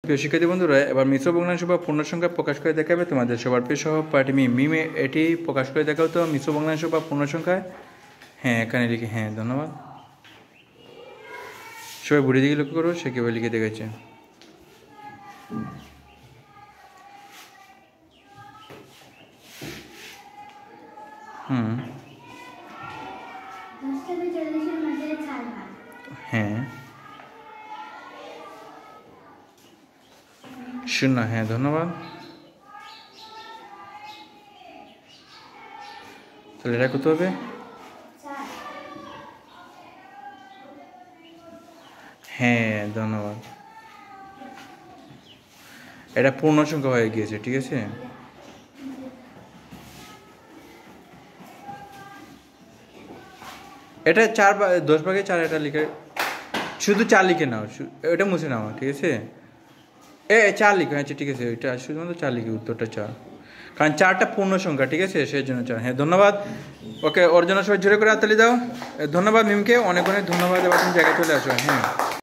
প্রিয় শিক্ষার্থী বন্ধুরা, এবার মিশ্র ভগ্নাংশ বা পূর্ণ সংখ্যা প্রকাশ করে দেখাবে তোমাদের সবার প্রিয় সহপাঠী মিমে এটি প্রকাশ করে দেখাও তো মিশ্র ভগ্নাংশ বা পূর্ণ সংখ্যায়। হ্যাঁ, এখানে লিখে, হ্যাঁ ধন্যবাদ। সবাই বুড়ি দিকে লক্ষ্য করো, সে কীভাবে লিখে দেখেছে। হ্যাঁ, শূন্য, হ্যাঁ ধন্যবাদ। তাহলে এটা কত হবে? হ্যাঁ ধন্যবাদ। এটা পূর্ণ সংখ্যা হয়ে গিয়েছে, ঠিক আছে। এটা 10/4, এটা লিখে শুধু 4 লিখে নাও, এটা মুছে নাও, ঠিক আছে। 4 লিখো, আচ্ছা ঠিক আছে, ওইটা শুধুমাত্র 4 লিখে, উত্তরটা 4, কারণ 4টা পূর্ণ সংখ্যা, ঠিক আছে, সেই জন্য 4। হ্যাঁ ধন্যবাদ। ওকে, ওর জন্য সবাই জোরে করে হাততালি দাও। ধন্যবাদ মিমকে, অনেক অনেক ধন্যবাদ। এবার তুমি জায়গায় চলে আসো। হ্যাঁ।